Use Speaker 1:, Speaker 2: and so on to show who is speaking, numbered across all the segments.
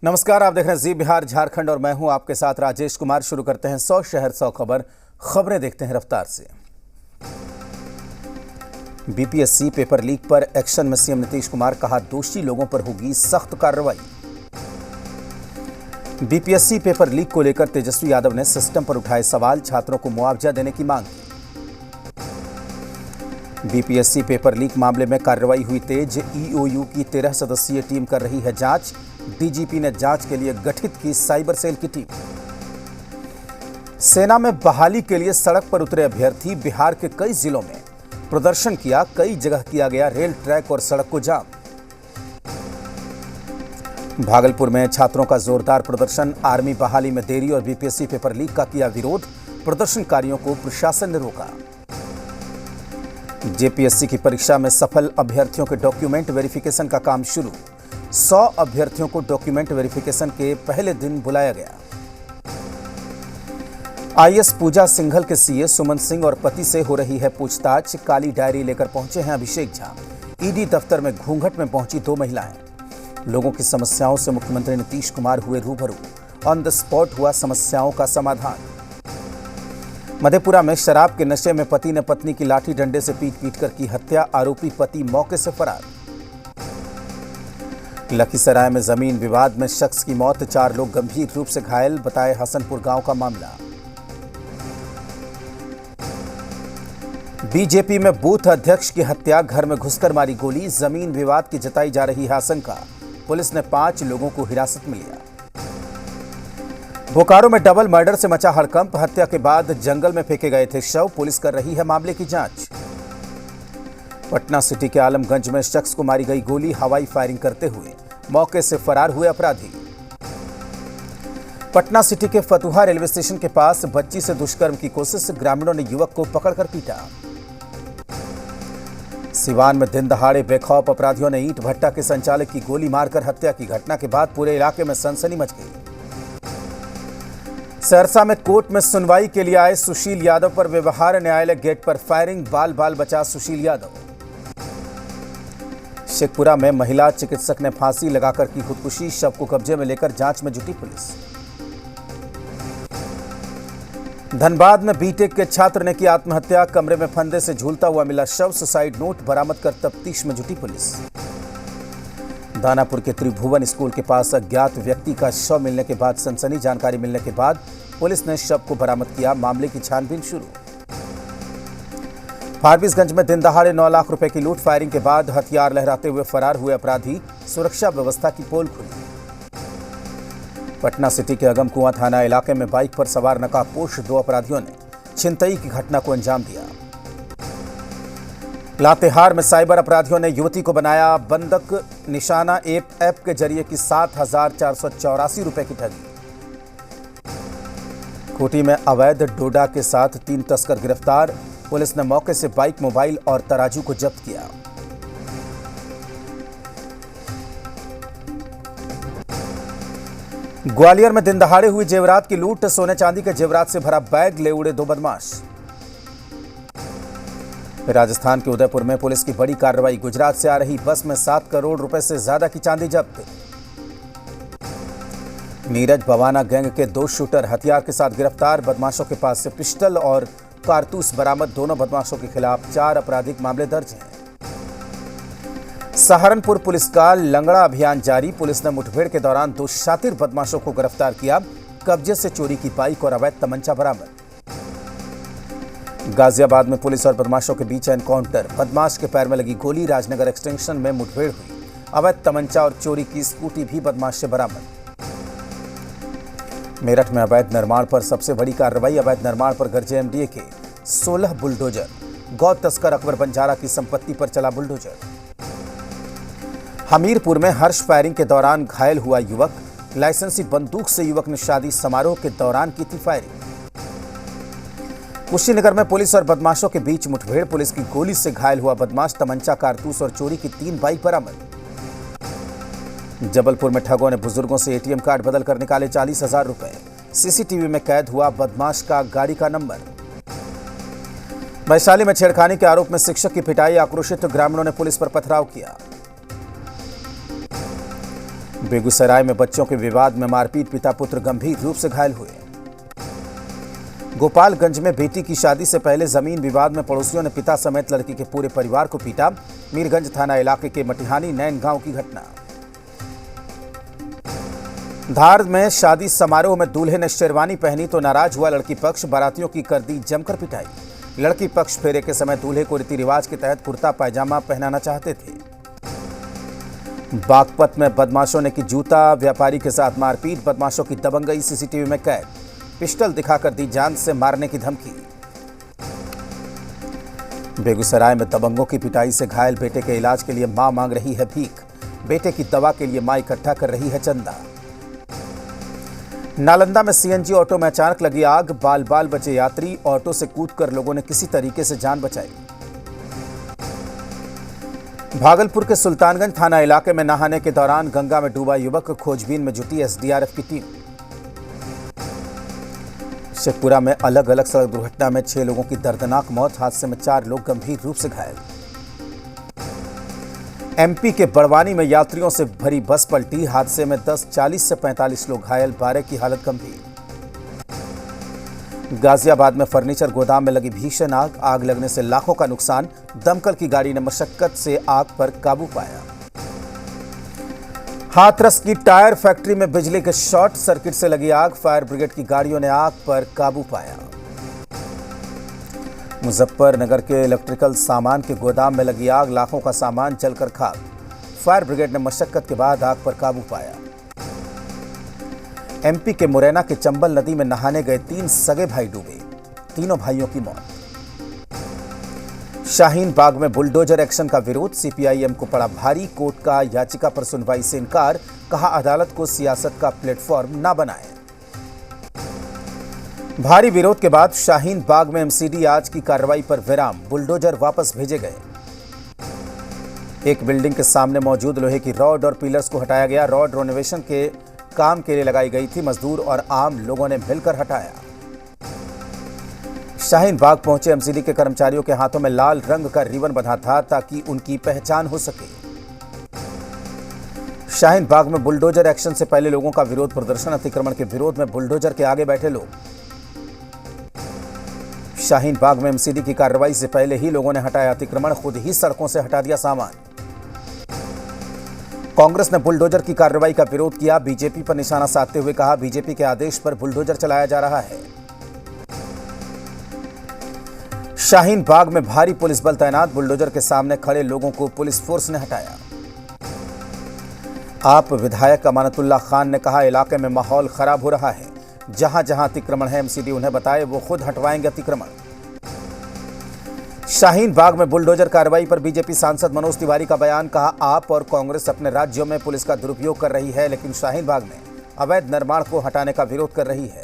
Speaker 1: नमस्कार, आप देख रहे हैं जी बिहार झारखंड और मैं हूं आपके साथ राजेश कुमार। शुरू करते हैं 100 शहर 100 खबर। खबरें देखते हैं रफ्तार से। बीपीएससी पेपर लीक पर एक्शन में सीएम नीतीश कुमार, कहा दोषी लोगों पर होगी सख्त कार्रवाई। बीपीएससी पेपर लीक को लेकर तेजस्वी यादव ने सिस्टम पर उठाए सवाल, छात्रों को मुआवजा देने की मांग की। बीपीएससी पेपर लीक मामले में कार्रवाई हुई तेज, ईओयू की 13 सदस्यीय टीम कर रही है जांच। डीजीपी ने जांच के लिए गठित की साइबर सेल की टीम। सेना में बहाली के लिए सड़क पर उतरे अभ्यर्थी, बिहार के कई जिलों में प्रदर्शन किया, कई जगह किया गया रेल, ट्रैक और सड़क को जाम। भागलपुर में छात्रों का जोरदार प्रदर्शन, आर्मी बहाली में देरी और बीपीएससी पेपर लीक का किया विरोध, प्रदर्शनकारियों को प्रशासन ने रोका। जेपीएससी की परीक्षा में सफल अभ्यर्थियों के डॉक्यूमेंट वेरिफिकेशन का काम शुरू। 100 अभ्यर्थियों को डॉक्यूमेंट वेरिफिकेशन के पहले दिन बुलाया गया। आईएएस पूजा सिंघल के सीए सुमन सिंह और पति से हो रही है पूछताछ, काली डायरी लेकर पहुंचे हैं अभिषेक झा। ईडी दफ्तर में घूंघट में पहुंची 2 महिलाएं। लोगों की समस्याओं से मुख्यमंत्री नीतीश कुमार हुए रूबरू, ऑन द स्पॉट हुआ समस्याओं का समाधान। मधेपुरा में शराब के नशे में पति ने पत्नी की लाठी डंडे से पीट कर की हत्या, आरोपी पति मौके से फरार। लखीसराय में जमीन विवाद में शख्स की मौत, 4 लोग गंभीर रूप से घायल, बताए हसनपुर गांव का मामला। बीजेपी में बूथ अध्यक्ष की हत्या, घर में घुसकर मारी गोली, जमीन विवाद की जताई जा रही है आशंका, पुलिस ने 5 लोगों को हिरासत में लिया। बोकारो में डबल मर्डर से मचा हड़कंप, हत्या के बाद जंगल में फेंके गए थे शव, पुलिस कर रही है मामले की जांच। पटना सिटी के आलमगंज में शख्स को मारी गई गोली, हवाई फायरिंग करते हुए मौके से फरार हुए अपराधी। पटना सिटी के फतुहा रेलवे स्टेशन के पास बच्ची से दुष्कर्म की कोशिश, ग्रामीणों ने युवक को पकड़कर पीटा। सिवान में दिन दहाड़े बेखौफ अपराधियों ने ईंट भट्टा के संचालक की गोली मारकर हत्या की, घटना के बाद पूरे इलाके में सनसनी मच गई। सहरसा में कोर्ट में सुनवाई के लिए आए सुशील यादव पर व्यवहार न्यायालय गेट पर फायरिंग, बाल बाल बचा सुशील यादव। शेखपुरा में महिला चिकित्सक ने फांसी लगाकर की खुदकुशी, शव को कब्जे में लेकर जांच में जुटी पुलिस। धनबाद में बीटेक के छात्र ने की आत्महत्या, कमरे में फंदे से झूलता हुआ मिला शव, सुसाइड नोट बरामद कर तफ्तीश में जुटी पुलिस। दानापुर के त्रिभुवन स्कूल के पास अज्ञात व्यक्ति का शव मिलने के बाद सनसनी, जानकारी मिलने के बाद पुलिस ने शव को बरामद किया, मामले की छानबीन शुरू। फारबिसगंज में दिन दहाड़े 9 लाख रुपए की लूट, फायरिंग के बाद हथियार लहराते हुए फरार हुए अपराधी, सुरक्षा व्यवस्था की पोल खुली। पटना सिटी के अगमकुआं थाना इलाके में बाइक पर सवार नकाबपोश 2 अपराधियों ने छिनतई की घटना को अंजाम दिया। लातेहार में साइबर अपराधियों ने युवती को बनाया बंधक, निशाना ऐप के जरिए की 7,484 रुपए की ठगी। खूंटी में अवैध डोडा के साथ 3 तस्कर गिरफ्तार, पुलिस ने मौके से बाइक, मोबाइल और तराजू को जब्त किया। ग्वालियर में दिन दहाड़े हुई जेवरात की लूट, सोने चांदी के जेवरात से भरा बैग ले उड़े 2 बदमाश। राजस्थान के उदयपुर में पुलिस की बड़ी कार्रवाई, गुजरात से आ रही बस में 7 करोड़ रुपए से ज्यादा की चांदी जब्त। नीरज बवाना गैंग के 2 शूटर हथियार के साथ गिरफ्तार, बदमाशों के पास से पिस्टल और कारतूस बरामद, दोनों बदमाशों के खिलाफ 4 आपराधिक मामले दर्ज हैं। सहारनपुर पुलिस का लंगड़ा अभियान जारी, पुलिस ने मुठभेड़ के दौरान 2 शातिर बदमाशों को गिरफ्तार किया, कब्जे से चोरी की बाइक और अवैध तमंचा बरामद। गाजियाबाद में पुलिस और बदमाशों के बीच एनकाउंटर, बदमाश के पैर में लगी गोली, राजनगर एक्सटेंशन में मुठभेड़ हुई, अवैध तमंचा और चोरी की स्कूटी भी बदमाश से बरामद। मेरठ में अवैध निर्माण पर सबसे बड़ी कार्रवाई, अवैध निर्माण पर गरजे एमडीए के 16 बुलडोजर, गौ तस्कर अकबर बंजारा की संपत्ति पर चला बुलडोजर। हमीरपुर में हर्ष फायरिंग के दौरान घायल हुआ युवक, लाइसेंसी बंदूक से युवक ने शादी समारोह के दौरान की थी फायरिंग। कुशीनगर में पुलिस और बदमाशों के बीच मुठभेड़, पुलिस की गोली से घायल हुआ बदमाश, तमंचा, कारतूस और चोरी की 3 बाइक बरामद। जबलपुर में ठगों ने बुजुर्गों से एटीएम कार्ड बदल कर निकाले 40,000 रुपए, सीसीटीवी में कैद हुआ बदमाश का गाड़ी का नंबर। वैशाली में छेड़खानी के आरोप में शिक्षक की पिटाई, आक्रोशित ग्रामीणों ने पुलिस पर पथराव किया। बेगूसराय में बच्चों के विवाद में मारपीट, पिता पुत्र गंभीर रूप से घायल हुए। गोपालगंज में बेटी की शादी से पहले जमीन विवाद में पड़ोसियों ने पिता समेत लड़की के पूरे परिवार को पीटा। मीरगंज थाना इलाके के मटिहानी नैन गांव की घटना। धार में शादी समारोह में दूल्हे ने शेरवानी पहनी तो नाराज हुआ लड़की पक्ष, बारातियों की कर दी जमकर पिटाई। लड़की पक्ष फेरे के समय दूल्हे को रीति रिवाज के तहत कुर्ता पायजामा पहनाना चाहते थे। बागपत में बदमाशों ने की जूता व्यापारी के साथ मारपीट, बदमाशों की दबंगई सीसीटीवी में कैद। पिस्टल दिखाकर दी जान से मारने की धमकी। बेगूसराय में दबंगों की पिटाई से घायल बेटे के इलाज के लिए मां मांग रही है भीख। बेटे की दवा के लिए मां इकट्ठा कर रही है चंदा। नालंदा में सीएनजी ऑटो में अचानक लगी आग, बाल बाल बचे यात्री। ऑटो से कूदकर लोगों ने किसी तरीके से जान बचाई। भागलपुर के सुल्तानगंज थाना इलाके में नहाने के दौरान गंगा में डूबा युवक, खोजबीन में जुटी एसडीआरएफ की टीम। शेखपुरा में अलग अलग सड़क दुर्घटना में 6 लोगों की दर्दनाक मौत, हादसे में 4 लोग गंभीर रूप से घायल। एमपी के बड़वानी में यात्रियों से भरी बस पलटी, हादसे में 40 से 45 लोग घायल, 12 की हालत गंभीर। गाजियाबाद में फर्नीचर गोदाम में लगी भीषण आग, आग लगने से लाखों का नुकसान। दमकल की गाड़ी ने मशक्कत से आग पर काबू पाया। हाथरस की टायर फैक्ट्री में बिजली के शॉर्ट सर्किट से लगी आग, फायर ब्रिगेड की गाड़ियों ने आग पर काबू पाया। मुजफ्फरनगर के इलेक्ट्रिकल सामान के गोदाम में लगी आग, लाखों का सामान जलकर खाक। फायर ब्रिगेड ने मशक्कत के बाद आग पर काबू पाया। एमपी के मुरैना के चंबल नदी में नहाने गए 3 सगे भाई डूबे, तीनों भाइयों की मौत। शाहीन बाग में बुलडोजर एक्शन का विरोध, सीपीआईएम को पड़ा भारी। कोर्ट का याचिका पर सुनवाई से इनकार, कहा अदालत को सियासत का प्लेटफॉर्म न बनाएं। भारी विरोध के बाद शाहीन बाग में एमसीडी आज की कार्रवाई पर विराम, बुलडोजर वापस भेजे गए। एक बिल्डिंग के सामने मौजूद लोहे की रॉड और पिलर्स को हटाया गया। रॉड रेनोवेशन के काम के लिए लगाई गई थी, मजदूर और आम लोगों ने मिलकर हटाया। शाहीन बाग पहुंचे एमसीडी के कर्मचारियों के हाथों में लाल रंग का रिबन बंधा था ताकि उनकी पहचान हो सके। शाहीन बाग में बुलडोजर एक्शन से पहले लोगों का विरोध प्रदर्शन, अतिक्रमण के विरोध में बुलडोजर के आगे बैठे लोग। शाहीन बाग में एमसीडी की कार्रवाई से पहले ही लोगों ने हटाया अतिक्रमण, खुद ही सड़कों से हटा दिया सामान। कांग्रेस ने बुलडोजर की कार्रवाई का विरोध किया, बीजेपी पर निशाना साधते हुए कहा बीजेपी के आदेश पर बुलडोजर चलाया जा रहा है। शाहीन बाग में भारी पुलिस बल तैनात, बुलडोजर के सामने खड़े लोगों को पुलिस फोर्स ने हटाया। आप विधायक अमानतुल्लाह खान ने कहा इलाके में माहौल खराब हो रहा है, जहां जहां अतिक्रमण है एमसीडी उन्हें बताए, वो खुद हटवाएंगे अतिक्रमण। शाहीन बाग में बुलडोजर कार्रवाई पर बीजेपी सांसद मनोज तिवारी का बयान, कहा आप और कांग्रेस अपने राज्यों में पुलिस का दुरुपयोग कर रही है, लेकिन शाहीन बाग में अवैध निर्माण को हटाने का विरोध कर रही है।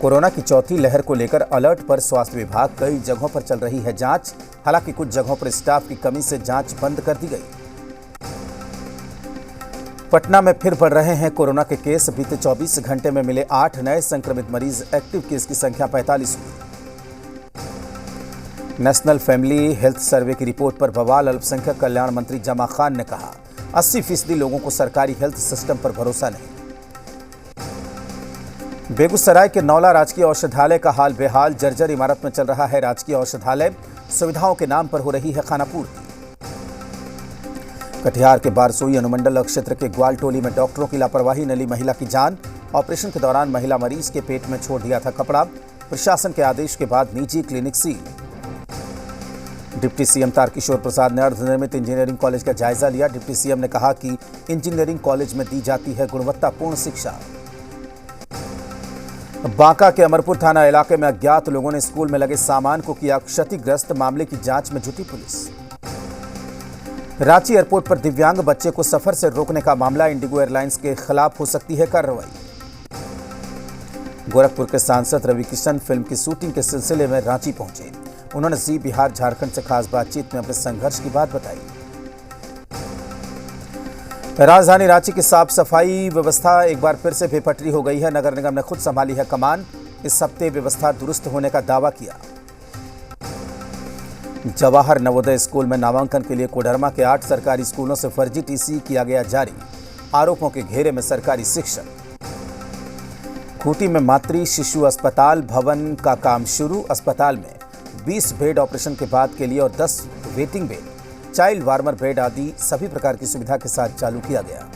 Speaker 1: कोरोना की चौथी लहर को लेकर अलर्ट पर स्वास्थ्य विभाग, कई जगहों पर चल रही है जांच, हालांकि कुछ जगहों पर स्टाफ की कमी से जांच बंद कर दी गई। पटना में फिर बढ़ रहे हैं कोरोना के केस, बीते 24 घंटे में मिले 8 नए संक्रमित मरीज, एक्टिव केस की संख्या 45 हुई। नेशनल फैमिली हेल्थ सर्वे की रिपोर्ट पर बवाल, अल्पसंख्यक कल्याण मंत्री जमा खान ने कहा 80% लोगों को सरकारी हेल्थ सिस्टम पर भरोसा नहीं। बेगूसराय के नौला राजकीय औषधालय का हाल बेहाल, जर्जर इमारत में चल रहा है राजकीय औषधालय, सुविधाओं के नाम पर हो रही है खानापूर्ति। कटिहार के बारसोई अनुमंडल क्षेत्र के ग्वालटोली में डॉक्टरों की लापरवाही ने ली महिला की जान, ऑपरेशन के दौरान महिला मरीज के पेट में छोड़ दिया था कपड़ा, प्रशासन के आदेश के बाद निजी clinic seal. Deputy CM Tarkishore Prasad ने अर्धनिर्मित इंजीनियरिंग कॉलेज का जायजा लिया, डिप्टी सीएम ने कहा कि इंजीनियरिंग कॉलेज में दी जाती है गुणवत्तापूर्ण शिक्षा। बांका के अमरपुर थाना इलाके में अज्ञात लोगों ने स्कूल में लगे सामान को किया क्षतिग्रस्त, मामले की जांच में जुटी पुलिस। रांची एयरपोर्ट पर दिव्यांग बच्चे को सफर से रोकने का मामला, इंडिगो एयरलाइंस के खिलाफ हो सकती है कार्रवाई। गोरखपुर के सांसद रवि किशन फिल्म की शूटिंग के सिलसिले में रांची पहुंचे, उन्होंने जी बिहार झारखंड से खास बातचीत में अपने संघर्ष की बात बताई। राजधानी रांची की साफ सफाई व्यवस्था एक बार फिर से बेपटरी हो गई है, नगर निगम ने खुद संभाली है कमान, इस हफ्ते व्यवस्था दुरुस्त होने का दावा किया। जवाहर नवोदय स्कूल में नामांकन के लिए कोडरमा के 8 सरकारी स्कूलों से फर्जी टीसी किया गया जारी, आरोपों के घेरे में सरकारी शिक्षक। खूंटी में मातृ शिशु अस्पताल भवन का काम शुरू। अस्पताल में 20 बेड ऑपरेशन के बाद के लिए और 10 waiting bed, child warmer bed आदि सभी प्रकार की सुविधा के साथ चालू किया गया।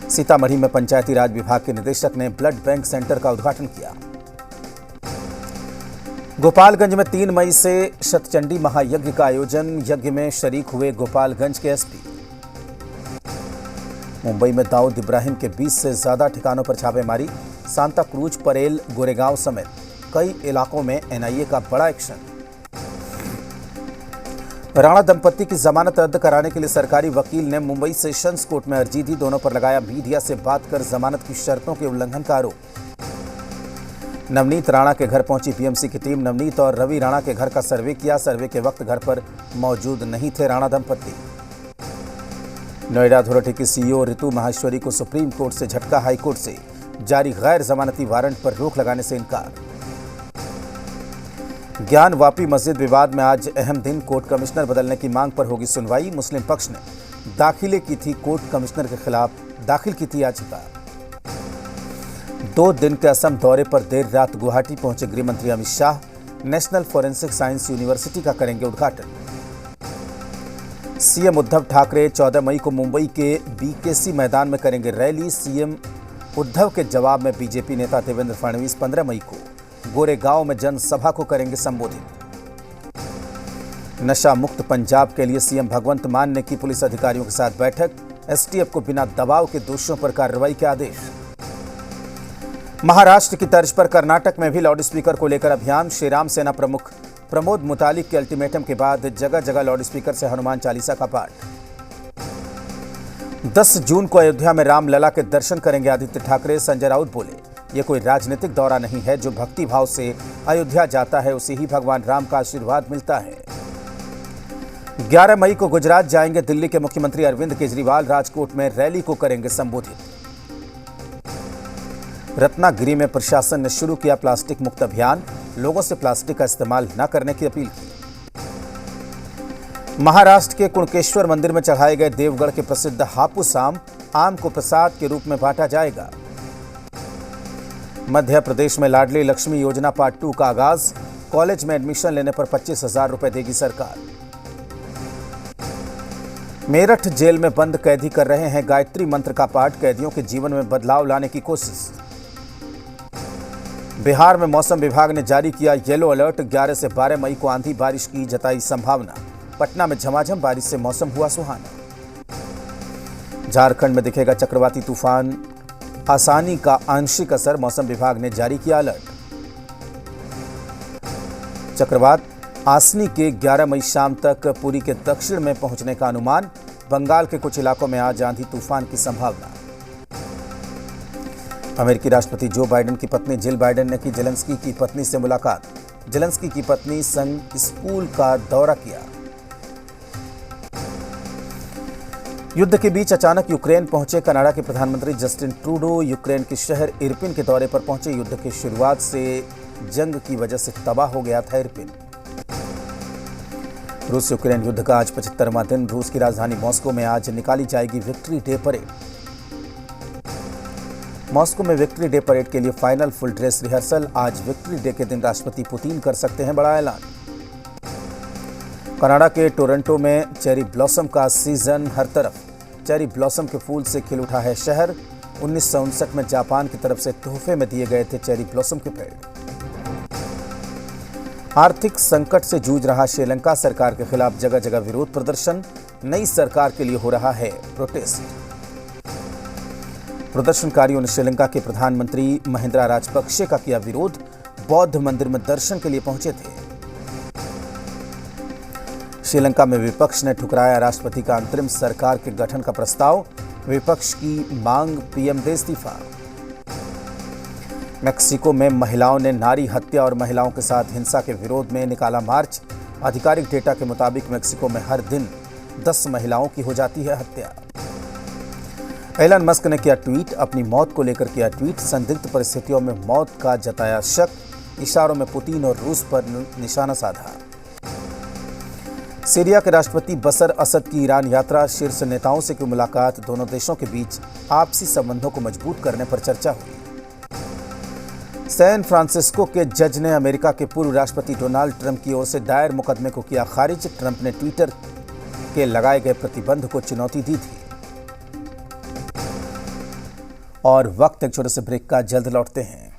Speaker 1: सीतामढ़ी में पंचायती राज विभाग के निदेशक ने ब्लड बैंक सेंटर का उद्घाटन किया। गोपालगंज में 3 मई से शतचंडी महायज्ञ का आयोजन। यज्ञ में शरीक हुए गोपालगंज के एसपी। मुंबई में दाऊद इब्राहिम के 20 से ज्यादा ठिकानों पर छापेमारी। सांता क्रूज, परेल, गोरेगांव समेत कई इलाकों में एनआईए का बड़ा एक्शन। राणा दंपत्ति की जमानत रद्द कराने के लिए सरकारी वकील ने मुंबई सेशंस कोर्ट में अर्जी दी। दोनों पर लगाया मीडिया से बात कर जमानत की शर्तों के उल्लंघन का आरोप। नवनीत राणा के घर पहुंची बीएमसी की टीम। नवनीत और रवि राणा के घर का सर्वे किया। सर्वे के वक्त घर पर मौजूद नहीं थे राणा दंपत्ति। नोएडा अथॉरिटी की सीईओ ऋतु माहेश्वरी को सुप्रीम कोर्ट से झटका। हाईकोर्ट से जारी गैर जमानती वारंट पर रोक लगाने से इनकार। ज्ञान वापी मस्जिद विवाद में आज अहम दिन। कोर्ट कमिश्नर बदलने की मांग पर होगी सुनवाई। मुस्लिम पक्ष ने दाखिल की थी याचिका। 2 दिन के असम दौरे पर देर रात गुवाहाटी पहुंचे गृह मंत्री Amit Shah. National forensic science university का करेंगे उद्घाटन। सीएम उद्धव ठाकरे 14 मई को मुंबई के बीकेसी मैदान में करेंगे रैली। सीएम उद्धव के जवाब में बीजेपी नेता देवेंद्र फडणवीस 15 मई को गोरेगांव में जनसभा को करेंगे संबोधित। नशा मुक्त पंजाब के लिए सीएम भगवंत मान ने की पुलिस अधिकारियों के साथ बैठक। एसटीएफ को बिना दबाव के दोषियों पर कार्रवाई के आदेश। महाराष्ट्र की तर्ज पर कर्नाटक में भी लाउडस्पीकर को लेकर अभियान। श्रीराम सेना प्रमुख प्रमोद मुतालिक के अल्टीमेटम के बाद जगह जगह लाउडस्पीकर से हनुमान चालीसा का पाठ। 10 जून को अयोध्या में रामलला के दर्शन करेंगे आदित्य ठाकरे। संजय राउत बोले, ये कोई राजनीतिक दौरा नहीं है। जो भक्ति भाव से अयोध्या जाता है उसे ही भगवान राम का आशीर्वाद मिलता है। 11 मई को गुजरात जाएंगे दिल्ली के मुख्यमंत्री अरविंद केजरीवाल। राजकोट में रैली को करेंगे संबोधित। रत्नागिरी में प्रशासन ने शुरू किया प्लास्टिक मुक्त अभियान। लोगों से प्लास्टिक का इस्तेमाल न करने की अपील की। महाराष्ट्र के कुणकेश्वर मंदिर में चढ़ाए गए देवगढ़ के प्रसिद्ध हापुस आम को प्रसाद के रूप में बांटा जाएगा। मध्य प्रदेश में लाडली लक्ष्मी योजना पार्ट 2 का आगाज। कॉलेज में एडमिशन लेने पर 25,000 रुपए देगी सरकार। मेरठ जेल में बंद कैदी कर रहे हैं गायत्री मंत्र का पाठ। कैदियों के जीवन में बदलाव लाने की कोशिश। बिहार में मौसम विभाग ने जारी किया येलो अलर्ट। 11 से 12 मई को आंधी बारिश की जताई संभावना। पटना में झमाझम बारिश से मौसम हुआ सुहाना। झारखंड में दिखेगा चक्रवाती तूफान आसानी का आंशिक असर। मौसम विभाग ने जारी किया अलर्ट। चक्रवात आसनी के 11 मई शाम तक पुरी के दक्षिण में पहुंचने का अनुमान। बंगाल के कुछ इलाकों में आज आंधी तूफान की संभावना। अमेरिकी राष्ट्रपति जो बाइडेन की पत्नी जिल बाइडेन ने की जेलेंस्की की पत्नी से मुलाकात। जेलेंस्की की पत्नी संग स्कूल का दौरा किया। युद्ध के बीच अचानक यूक्रेन पहुंचे कनाडा के प्रधानमंत्री जस्टिन ट्रूडो। यूक्रेन के शहर इरपिन के दौरे पर पहुंचे। युद्ध की शुरुआत से जंग की वजह से तबाह हो गया था इरपिन। रूस यूक्रेन युद्ध का आज 75वां दिन। रूस की राजधानी मॉस्को में आज निकाली जाएगी विक्ट्री डे परेड। मॉस्को में विक्ट्री डे परेड के लिए फाइनल फुल ड्रेस रिहर्सल। आज विक्ट्री डे के दिन राष्ट्रपति पुतिन कर सकते हैं बड़ा ऐलान। कनाडा के टोरंटो में चेरी ब्लॉसम का सीजन हर तरफ। चेरी ब्लॉसम के फूल से खिल उठा है शहर। 1959 में जापान की तरफ से तोहफे में दिए गए थे चेरी ब्लॉसम के पेड़। आर्थिक संकट से जूझ रहा श्रीलंका। सरकार के खिलाफ जगह जगह विरोध प्रदर्शन। नई सरकार के लिए हो रहा है प्रोटेस्ट। प्रदर्शनकारियों ने श्रीलंका के प्रधानमंत्री महिंद्रा राजपक्षे का किया विरोध। बौद्ध मंदिर में दर्शन के लिए पहुंचे थे। श्रीलंका में विपक्ष ने ठुकराया राष्ट्रपति का अंतरिम सरकार के गठन का प्रस्ताव। विपक्ष की मांग, पीएम दे इस्तीफा। मेक्सिको में महिलाओं ने नारी हत्या और महिलाओं के साथ हिंसा के विरोध में निकाला मार्च। आधिकारिक डेटा के मुताबिक मेक्सिको में हर दिन 10 महिलाओं की हो जाती है हत्या। एलन मस्क ने किया ट्वीट। अपनी मौत को लेकर किया ट्वीट। संदिग्ध परिस्थितियों में मौत का जताया शक। इशारों में पुतिन और रूस पर निशाना साधा। सीरिया के राष्ट्रपति बशर असद की ईरान यात्रा, शीर्ष नेताओं से की मुलाकात, दोनों देशों के बीच आपसी संबंधों को मजबूत करने पर चर्चा हुई। सैन फ्रांसिस्को के जज ने अमेरिका के पूर्व राष्ट्रपति डोनाल्ड ट्रंप की ओर से दायर मुकदमे को किया खारिज। ट्रंप ने ट्विटर के लगाए गए प्रतिबंध को चुनौती दी थी। और वक्त एक छोटे से ब्रेक का, जल्द लौटते हैं।